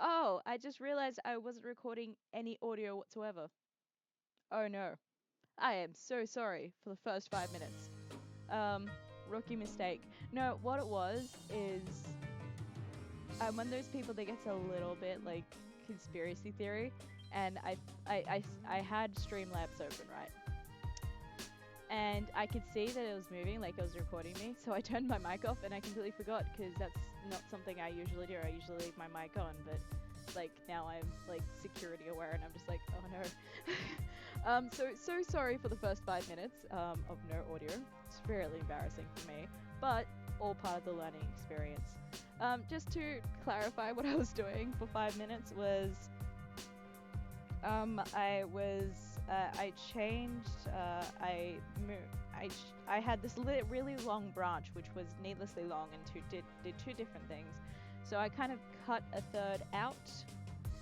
Oh, I just realized I wasn't recording any audio whatsoever. Oh no. I am so sorry for the first 5 minutes. Um, Rookie mistake. No, what it was is I'm one of those people that gets a little bit like conspiracy theory, and I had Streamlabs open, right? And I could see that it was moving, like it was recording me. So I turned my mic off, and I completely forgot because that's not something I usually do. I usually leave my mic on, but like now I'm like security aware, and I'm just like, oh no. So sorry for the first 5 minutes of no audio. It's fairly embarrassing for me, but all part of the learning experience. Just to clarify, what I was doing for 5 minutes was I changed I had this really long branch which was needlessly long and did two different things. So I kind of cut a third out,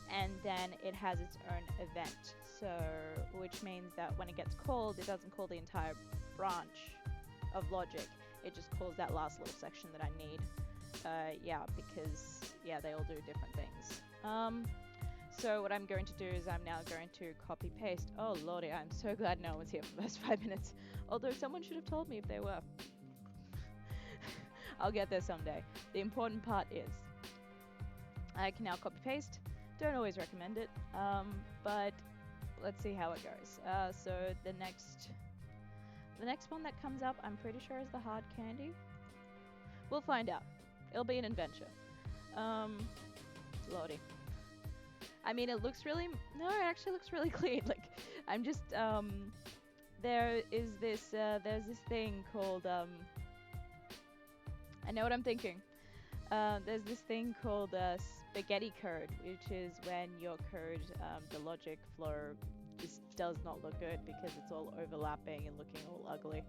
and then it has its own event. So which means that when it gets called, it doesn't call the entire branch of logic. It just calls that last little section that I need. Yeah, because yeah, they all do different things. So what I'm going to do is I'm now going to copy paste. Oh lordy, I'm so glad no one's here for those 5 minutes. Although someone should have told me if they were. I'll get there someday. The important part is I can now copy paste. Don't always recommend it, but let's see how it goes. So the next one that comes up, I'm pretty sure is the hard candy. We'll find out. It'll be an adventure. Lordy. I mean, it looks really. No, it actually looks really clean. Like, I'm just. There is this. There's this thing called. I know what I'm thinking. There's this thing called spaghetti code, which is when your code, the logic flow, just does not look good because it's all overlapping and looking all ugly.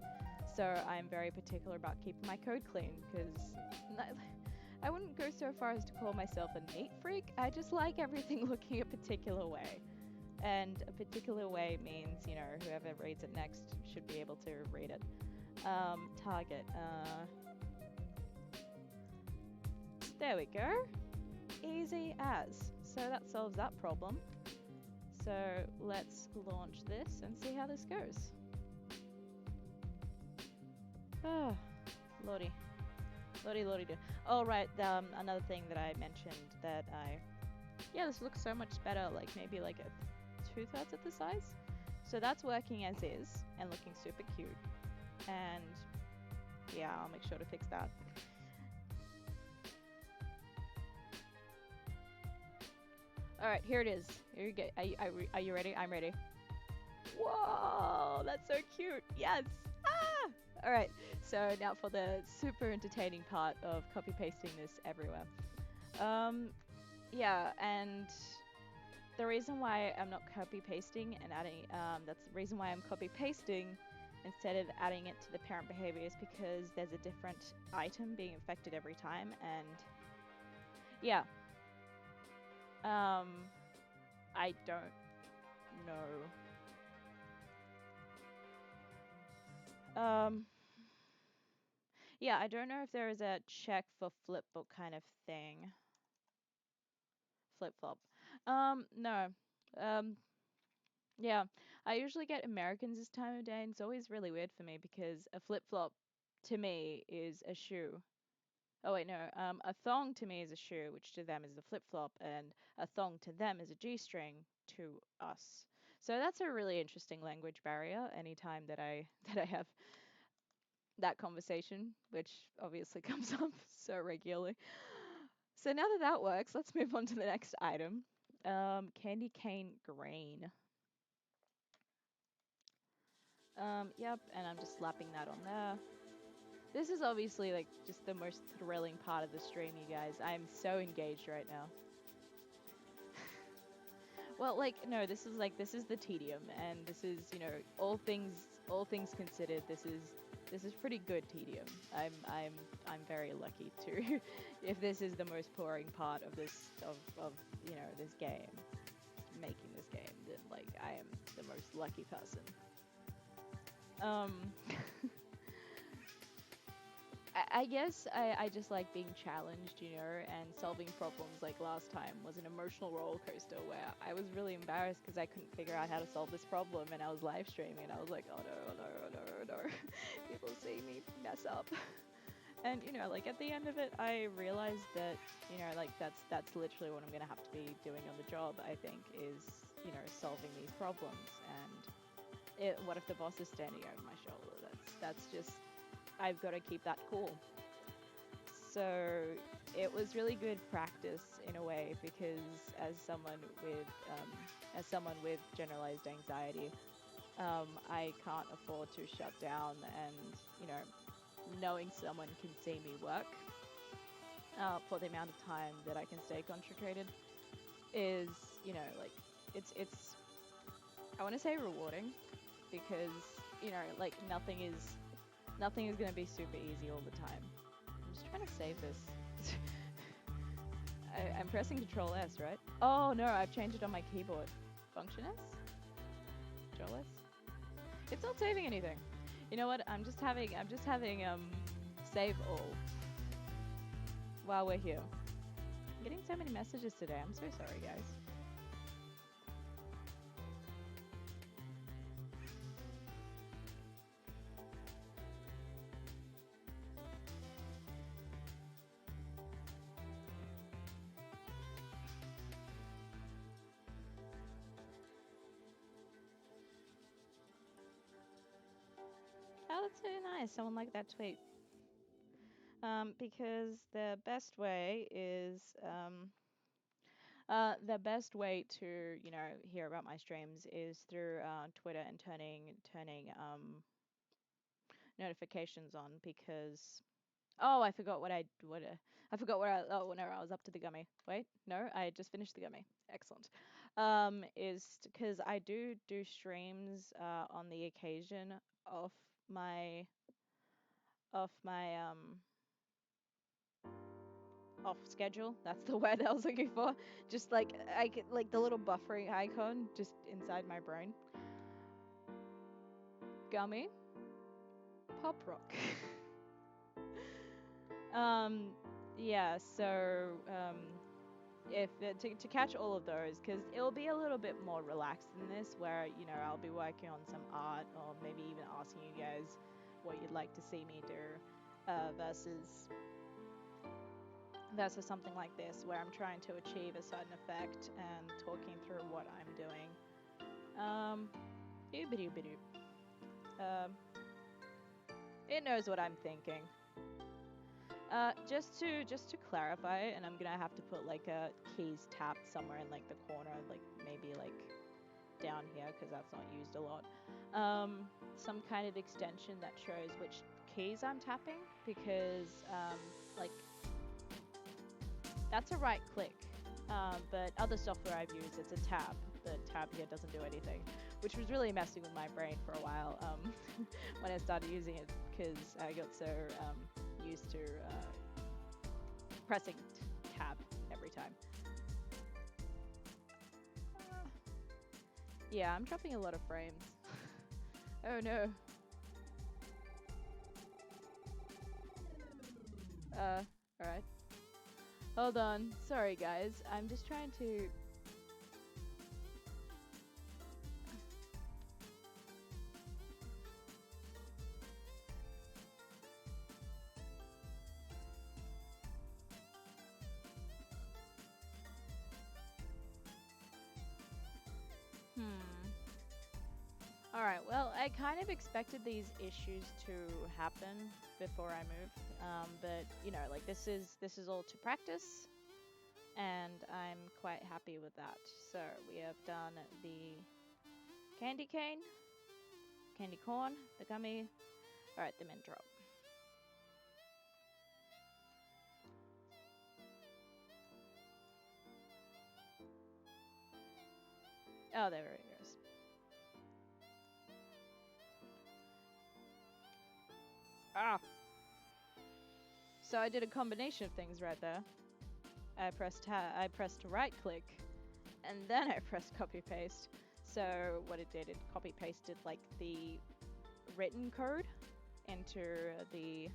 So I'm very particular about keeping my code clean because. I wouldn't go so far as to call myself a neat freak. I just like everything looking a particular way. And a particular way means, you know, whoever reads it next should be able to read it. Target. There we go. Easy as. So that solves that problem. So let's launch this and see how this goes. Oh, lordy. Lordy do. Oh right, another thing that I mentioned that yeah, this looks so much better, like maybe like a 2/3 of the size. So that's working as is and looking super cute. And yeah, I'll make sure to fix that. All right, here it is. Here you go. Are you ready? I'm ready. Whoa, that's so cute. Yes. Ah! All right. So now for the super entertaining part of copy pasting this everywhere. Yeah, and the reason why I'm not copy pasting and adding, that's the reason why I'm copy pasting instead of adding it to the parent behavior is because there's a different item being affected every time, and yeah, I don't know. Yeah, I don't know if there is a check for flipbook kind of thing. Flip flop. No. Um, yeah, I usually get Americans this time of day, and it's always really weird for me because a flip flop to me is a shoe. Oh wait, no. A thong to me is a shoe, which to them is a flip flop, and a thong to them is a G-string to us. So that's a really interesting language barrier. Anytime that I that I have that conversation, which obviously comes up so regularly. So now that that works, let's move on to the next item. Candy cane green. Yep, and I'm just slapping that on there. This is obviously like just the most thrilling part of the stream, you guys. I'm so engaged right now. Well, like no, this is the tedium, and this is all things considered, this is pretty good tedium. I'm very lucky to if this is the most boring part of this of this game, making this game, then like I am the most lucky person. Um I guess I just like being challenged, you know, and solving problems. Like last time was an emotional roller coaster where I was really embarrassed because I couldn't figure out how to solve this problem, and I was live streaming, and I was like, oh no, oh no, oh no, oh no, people see me mess up. And you know, like at the end of it, I realized that you know, like that's literally what I'm gonna have to be doing on the job. I think is you know solving these problems. And what if the boss is standing over my shoulder? That's just I've got to keep that cool. So it was really good practice in a way because as someone with generalized anxiety, I can't afford to shut down and you know knowing someone can see me work for the amount of time that I can stay concentrated is, you know, like it's I want to say rewarding because you know like nothing is gonna be super easy all the time. I'm just trying to save this. I'm pressing Control S, right? Oh no, I've changed it on my keyboard. Function S? Control S? It's not saving anything. You know what? I'm just having save all while we're here. I'm getting so many messages today. I'm so sorry, guys. Oh, that's so nice. Someone liked that tweet. Because the best way to you know hear about my streams is through Twitter and turning notifications on because oh I forgot what I oh whenever I was up to the gummy. Wait, no, I just finished the gummy. Excellent. Is because I do streams on the occasion of my of my off schedule. That's the word I was looking for. Just like I get like the little buffering icon just inside my brain. Gummy, pop rock. um, yeah. So if to catch all of those, because it'll be a little bit more relaxed than this, where you know I'll be working on some art or maybe even asking you guys what you'd like to see me do, versus something like this where I'm trying to achieve a certain effect and talking through what I'm doing. Doobie-doobie-doo. Um, it knows what I'm thinking. Just to clarify, and I'm gonna have to put like a keys tab somewhere in like the corner, like maybe like down here because that's not used a lot. Some kind of extension that shows which keys I'm tapping because like that's a right click. But other software I've used, it's a tab. The tab here doesn't do anything, which was really messing with my brain for a while when I started using it because I got so used to pressing tab every time. Yeah, I'm dropping a lot of frames. Oh no. Alright. Hold on. Sorry guys. I'm just trying to... Alright, well, I kind of expected these issues to happen before I moved, but you know, like this is all to practice, and I'm quite happy with that. So we have done the candy cane, candy corn, the gummy. Alright, the mint drop. Oh, there it goes. Ah! So I did a combination of things right there. I pressed right click, and then I pressed copy paste. So what it did, it copy pasted like the written code into the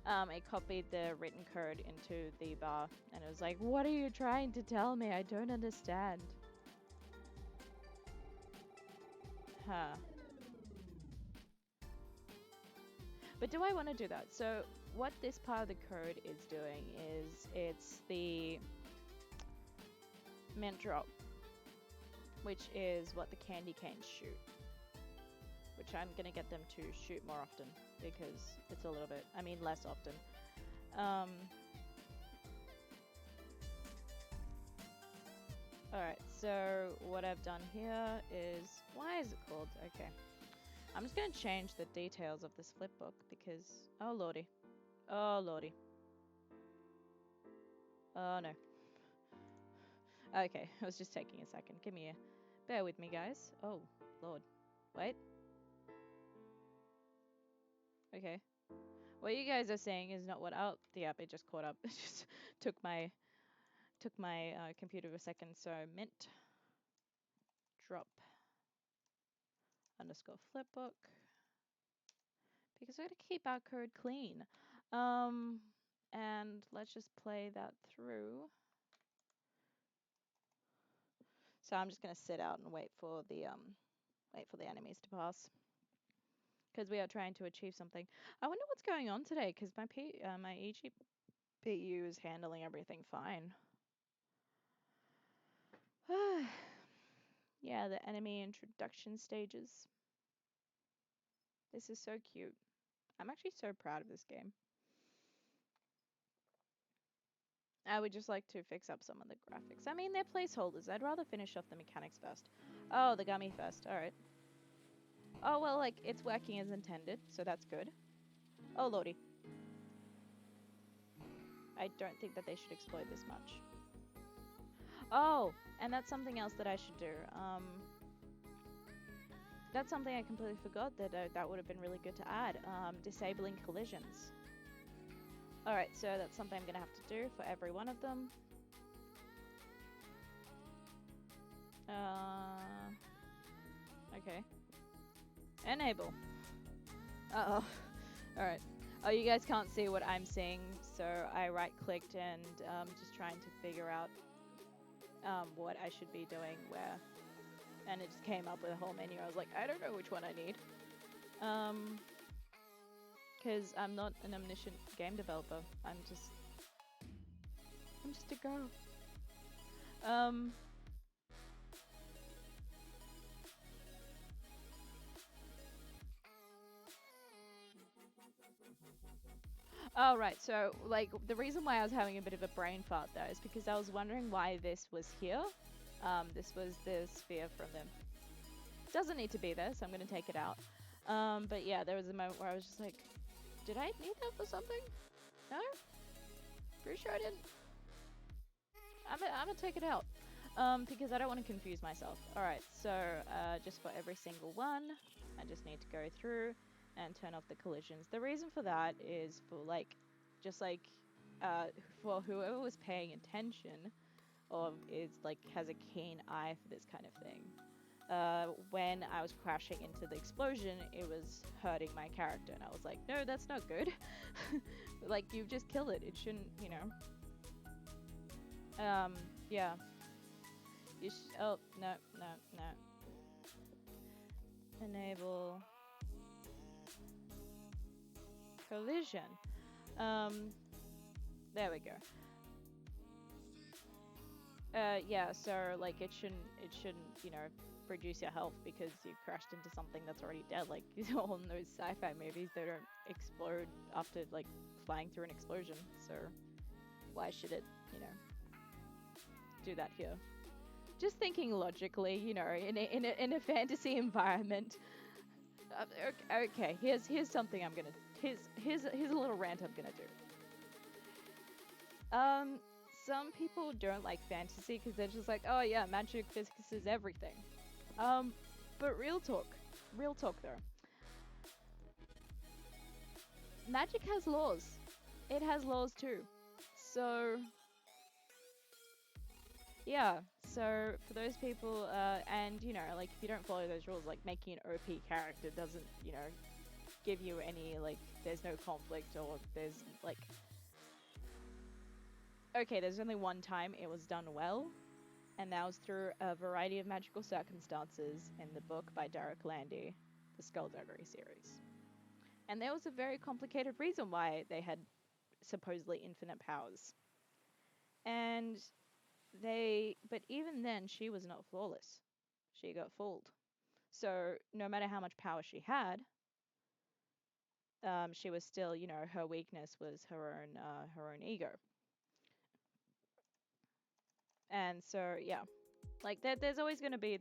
It copied the written code into the bar, and it was like, "What are you trying to tell me? I don't understand." Huh. But do I want to do that? So what this part of the code is doing is it's the mint drop, which is what the candy canes shoot, which I'm going to get them to shoot more often because it's a little bit, I mean less often. Alright, so what I've done here is, why is it called? Okay. I'm just going to change the details of this flip book because, oh lordy. Oh lordy. Oh no. Okay, I was just taking a second. Give me a, bear with me guys. Oh, lord. Wait. Okay. What you guys are saying is not what, oh, yep, it just caught up. It just took my computer a second. So mint drop underscore flipbook, because we're going to keep our code clean. And let's just play that through. So I'm just going to sit out and wait for the enemies to pass, because we are trying to achieve something. I wonder what's going on today, because my eGPU is handling everything fine. Yeah, the enemy introduction stages. This is so cute. I'm actually so proud of this game. I would just like to fix up some of the graphics. I mean, they're placeholders. I'd rather finish off the mechanics first. Oh, the gummy first. Alright. Oh, well, like, it's working as intended, so that's good. Oh, lordy. I don't think that they should explode this much. Oh, and that's something else that I should do. That's something I completely forgot that that would have been really good to add. Disabling collisions. Alright, so that's something I'm going to have to do for every one of them. Okay. Enable. Uh-oh. Alright. Oh, you guys can't see what I'm seeing, so I right-clicked and just trying to figure out what I should be doing where. And it just came up with a whole menu. I was like, I don't know which one I need. Because I'm not an omniscient game developer. I'm just a girl. Oh, right. So, like, the reason why I was having a bit of a brain fart, though, is because I was wondering why this was here. This was the sphere from them. Doesn't need to be there, so I'm going to take it out. But yeah, there was a moment where I was just like, did I need that for something? No? Pretty sure I didn't. I'm gonna take it out. Because I don't want to confuse myself. Alright, so just for every single one, I just need to go through and turn off the collisions. The reason for that is for like, just like, for whoever was paying attention or is like has a keen eye for this kind of thing. When I was crashing into the explosion, it was hurting my character, and I was like, no, that's not good. Like, you've just killed it. It shouldn't, you know. Yeah. Oh, no. Enable collision. There we go. Yeah, so like it shouldn't, you know, reduce your health because you crashed into something that's already dead. Like all in those sci-fi movies, they don't explode after like flying through an explosion. So why should it, you know, do that here? Just thinking logically, you know, in a fantasy environment. Okay, here's something I'm gonna, here's a little rant I'm gonna do. Some people don't like fantasy because they're just like, oh yeah, magic, physics is everything. But real talk though. Magic has laws. It has laws too. So yeah, so for those people, and you know, like if you don't follow those rules, like making an OP character doesn't, you know, give you any, like, there's no conflict or there's, like, okay, there's only one time it was done well, and that was through a variety of magical circumstances in the book by Derek Landy, the Skullduggery series. And there was a very complicated reason why they had supposedly infinite powers. And but even then, she was not flawless. She got fooled. So no matter how much power she had, she was still, her weakness was her own ego. And so, yeah, like there's always going to be,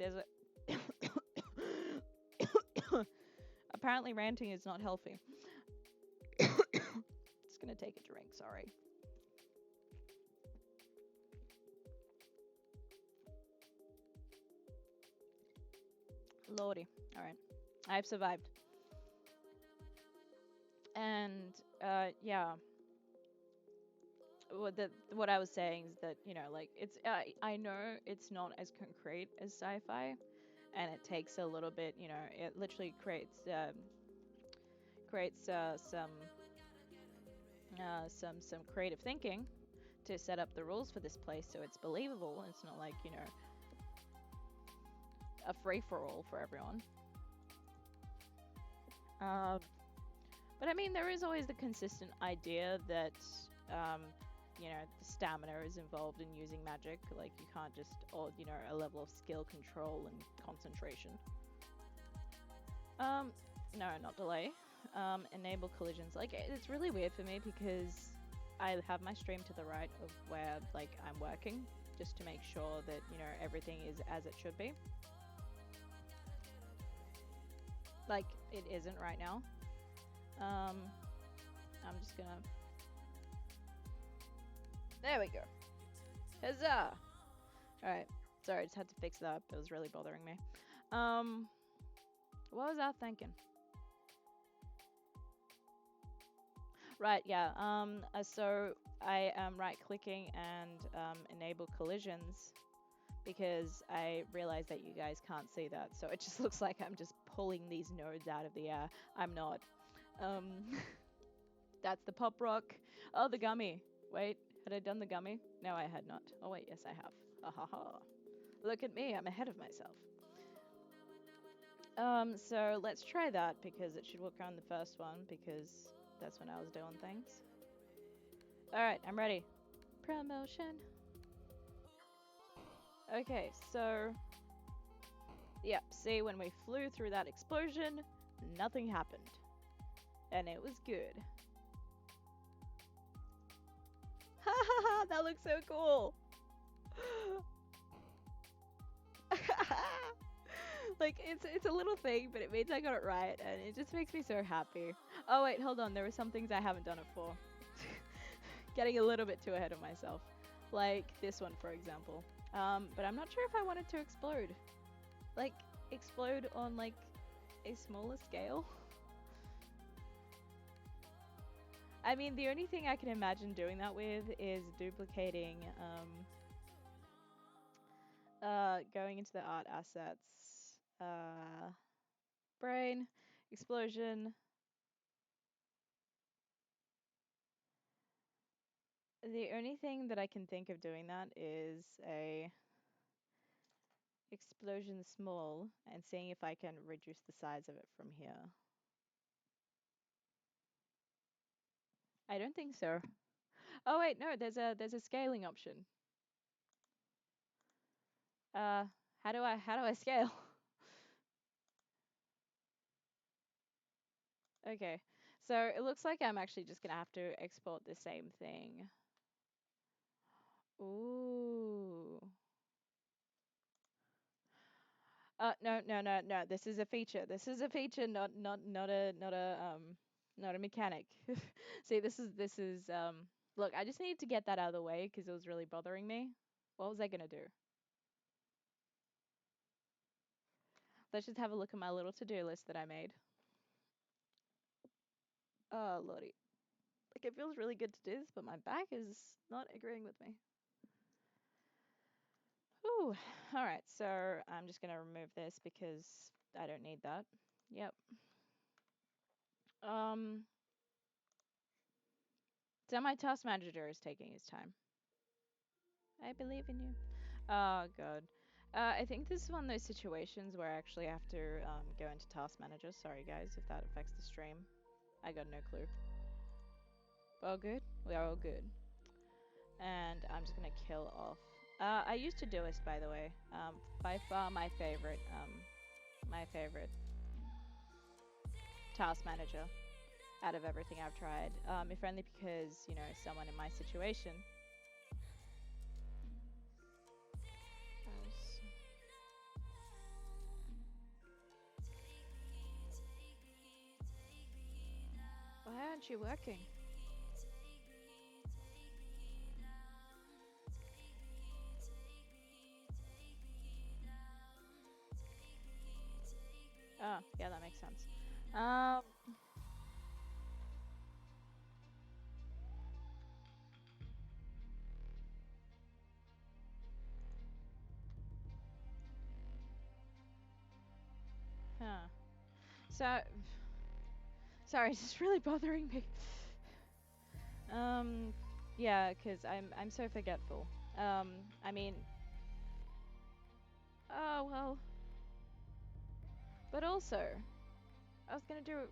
apparently ranting is not healthy. Just going to take a drink, sorry. Lordy. All right. I've survived. And, yeah. What I was saying is that, like, it's, I know it's not as concrete as sci-fi, and it takes a little bit, it literally creates some creative thinking to set up the rules for this place so it's believable. It's not like, a free-for-all for everyone. But I mean, there is always the consistent idea that, the stamina is involved in using magic. Like, you can't just, or, a level of skill control and concentration. No, not delay. Enable collisions. Like, it's really weird for me because I have my stream to the right of where, like, I'm working, just to make sure that, everything is as it should be. Like, it isn't right now. I'm just gonna... There we go. Huzzah! Alright. Sorry, I just had to fix that. It was really bothering me. What was I thinking? Right, yeah. So I am right-clicking and enable collisions because I realized that you guys can't see that. So it just looks like I'm just pulling these nodes out of the air. I'm not. That's the pop rock. Oh, the gummy. Wait, had I done the gummy? No, I had not. Oh, wait, yes, I have. Ha ha ha. Look at me, I'm ahead of myself. So let's try that because it should work on the first one because that's when I was doing things. Alright, I'm ready. Promotion. Okay, so... Yep, see, when we flew through that explosion, nothing happened. And it was good. Ha ha ha, that looks so cool! Like, it's a little thing, but it means I got it right, and it just makes me so happy. Oh wait, hold on, there are some things I haven't done it for. Getting a little bit too ahead of myself. Like this one, for example. But I'm not sure if I wanted to explode. Like, explode on, like, a smaller scale. I mean, the only thing I can imagine doing that with is duplicating, going into the art assets, brain, explosion. The only thing that I can think of doing that is a explosion small and seeing if I can reduce the size of it from here. I don't think so. Oh wait, no, there's a scaling option. How do I scale? Okay, so it looks like I'm actually just gonna have to export the same thing. Ooh. No. This is a feature. This is a feature, not a mechanic. See, this is look, I just needed to get that out of the way because it was really bothering me. What was I gonna do? Let's just have a look at my little to-do list that I made. Oh, lordy. Like, it feels really good to do this, but my back is not agreeing with me. Ooh, alright, so I'm just gonna remove this because I don't need that. Yep. Um, so my task manager is taking his time. I believe in you. Oh god. I think this is one of those situations where I actually have to go into task manager. Sorry guys if that affects the stream. I got no clue. All good? We are all good. And I'm just gonna kill off. I used to do this, by the way. By far my favorite task manager out of everything I've tried. If only because, you know, someone in my situation. Why aren't you working? Oh, yeah, that makes sense. Um, huh. So, sorry, it's just really bothering me. Um, yeah, because I'm so forgetful. I mean, oh well. But also, I was gonna do.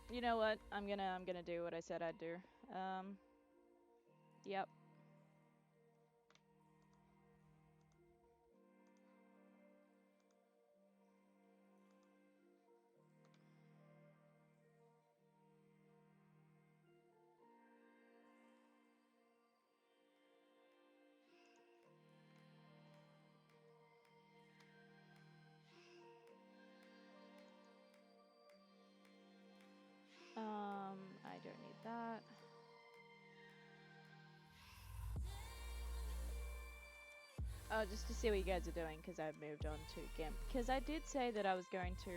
You know what? I'm gonna do what I said I'd do. Yep. I don't need that. Oh, just to see what you guys are doing, because I've moved on to GIMP. Because I did say that I was going to,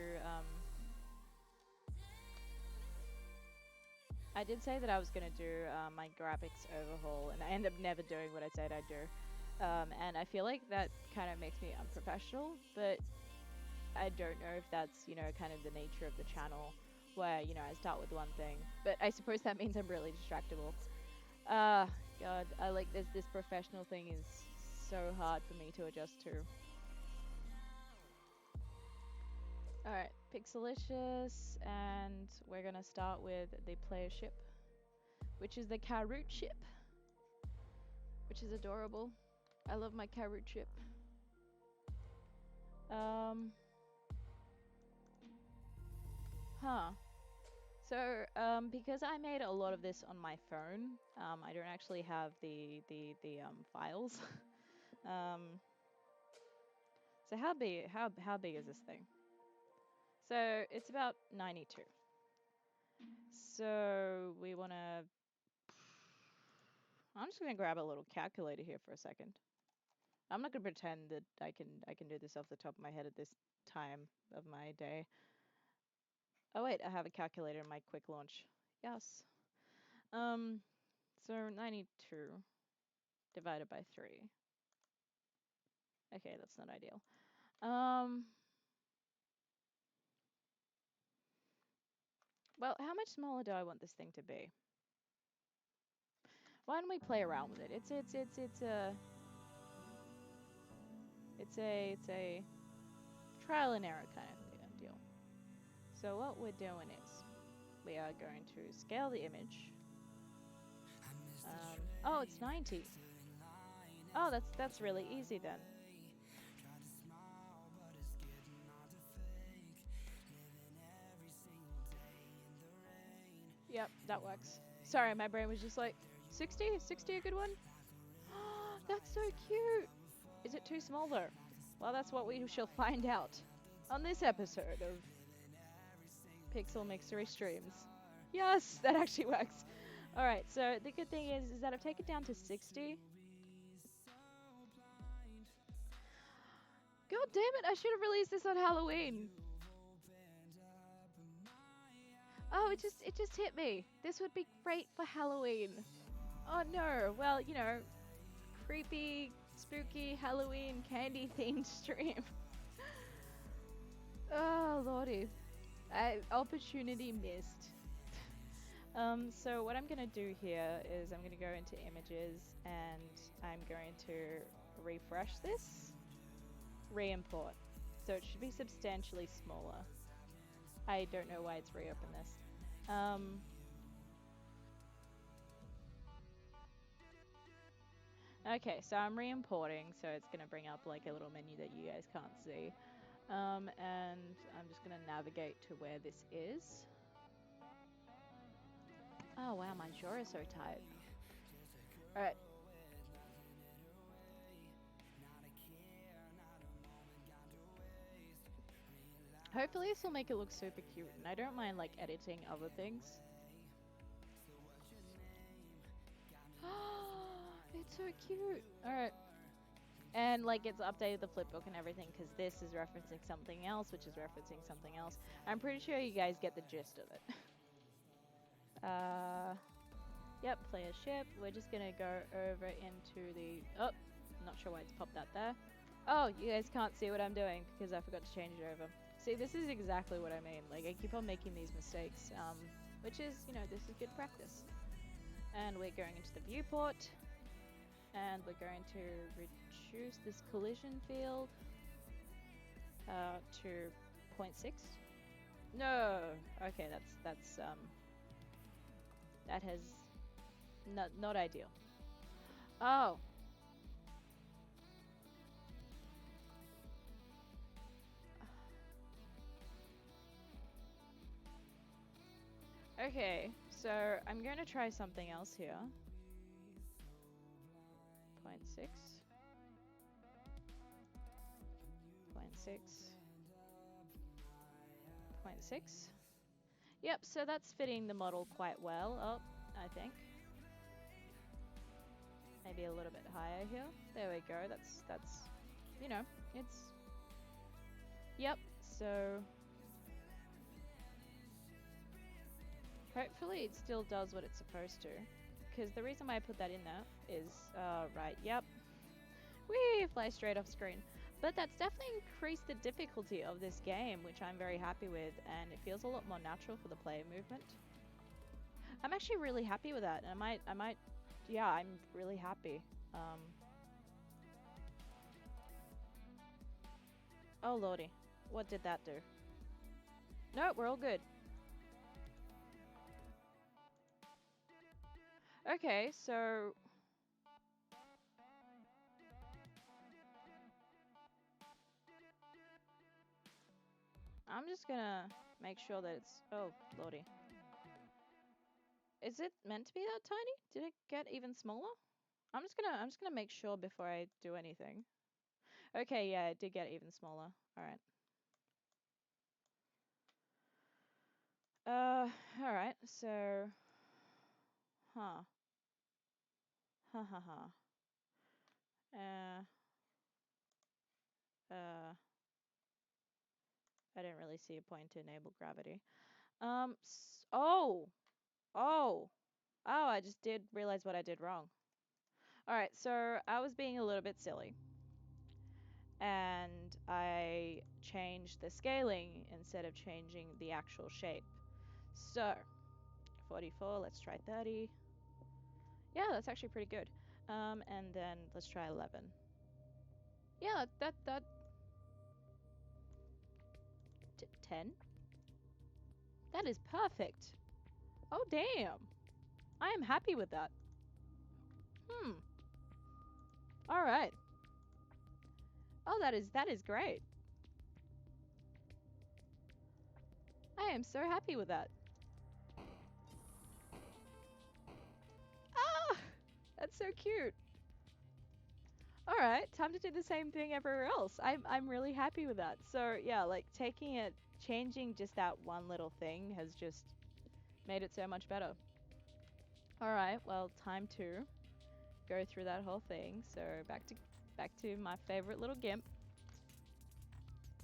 I did say that I was going to do my graphics overhaul, and I end up never doing what I said I'd do. And I feel like that kind of makes me unprofessional, but I don't know if that's, you know, kind of the nature of the channel, where, you know, I start with one thing, but I suppose that means I'm really distractible. God, I like this professional thing is so hard for me to adjust to. Alright, Pixelicious, and we're gonna start with the player ship, which is the Karoot ship, which is adorable. I love my Karoot ship. Huh. So, because I made a lot of this on my phone, I don't actually have the files. So how big is this thing? So it's about 92. So we wanna. I'm just gonna grab a little calculator here for a second. I'm not gonna pretend that I can do this off the top of my head at this time of my day. Oh wait, I have a calculator in my quick launch. Yes. Um, so 92 divided by 3. Okay, that's not ideal. Well, how much smaller do I want this thing to be? Why don't we play around with it? It's a trial and error kind of deal. So what we're doing is we are going to scale the image. Oh, it's 90. Oh, that's really easy then. Yep, that works. Sorry, my brain was just like, 60? Is 60 a good one? That's so cute! Is it too small though? Well, that's what we shall find out on this episode of Pixel Mixery Streams. Yes, that actually works. Alright, so the good thing is that I've taken it down to 60. God damn it, I should have released this on Halloween. Oh, it just hit me. This would be great for Halloween. Oh no, well, you know, creepy spooky Halloween candy themed stream. Oh lordy, opportunity missed. So what I'm gonna do here is I'm gonna go into images and I'm going to refresh this, re-import. So it should be substantially smaller. I don't know why it's reopened this. Okay, so I'm re-importing, so it's gonna bring up like a little menu that you guys can't see. And I'm just gonna navigate to where this is. Oh wow, my jaw is so tight. Alright. Hopefully this will make it look super cute, and I don't mind like editing other things. It's so cute. Alright. And like it's updated the flipbook and everything because this is referencing something else, which is referencing something else. I'm pretty sure you guys get the gist of it. Yep, player ship. We're just gonna go over into the... Oh, not sure why it's popped that there. Oh, you guys can't see what I'm doing because I forgot to change it over. See, this is exactly what I mean. Like, I keep on making these mistakes, which is, you know, this is good practice. And we're going into the viewport. And we're going to reduce this collision field to 0.6. No! Okay, that's that has... Not ideal. Oh! Okay, so I'm going to try something else here. 0.6. 0.6. 0.6. Yep, so that's fitting the model quite well. Oh, I think. Maybe a little bit higher here. There we go. That's you know, it's... Yep, so... Hopefully it still does what it's supposed to. Because the reason why I put that in there is, right, yep. Whee! Fly straight off screen. But that's definitely increased the difficulty of this game, which I'm very happy with, and it feels a lot more natural for the player movement. I'm actually really happy with that, and I might, yeah, I'm really happy. Oh lordy, what did that do? No, we're all good. Okay, so... I'm just gonna make sure that it's... Oh, lordy. Is it meant to be that tiny? Did it get even smaller? I'm just gonna make sure before I do anything. Okay, yeah, it did get even smaller. Alright. Alright, so... Huh. Ha ha ha. I didn't really see a point to enable gravity. Oh! Oh! Oh, I just did realize what I did wrong. Alright, so I was being a little bit silly. And I changed the scaling instead of changing the actual shape. So, 44, let's try 30. Yeah, that's actually pretty good. And then let's try 11. Yeah, that 10? That is perfect. Oh, damn. I am happy with that. Alright. Oh, that is great. I am so happy with that. Ah! That's so cute. Alright, time to do the same thing everywhere else. I'm really happy with that. So, yeah, like, changing just that one little thing has just made it so much better. Alright, well, time to go through that whole thing. So, back to my favorite little GIMP.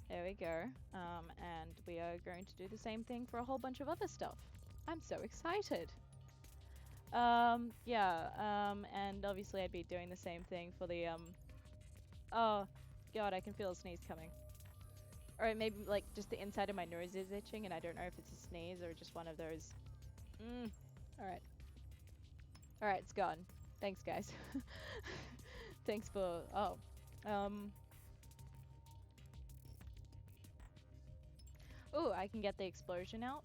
There we go. And we are going to do the same thing for a whole bunch of other stuff. I'm so excited. Yeah, and obviously I'd be doing the same thing for the Oh, God, I can feel a sneeze coming. Or maybe like just the inside of my nose is itching and I don't know if it's a sneeze or just one of those. Alright. Alright, it's gone. Thanks, guys. Thanks for... Oh. Oh, I can get the explosion out.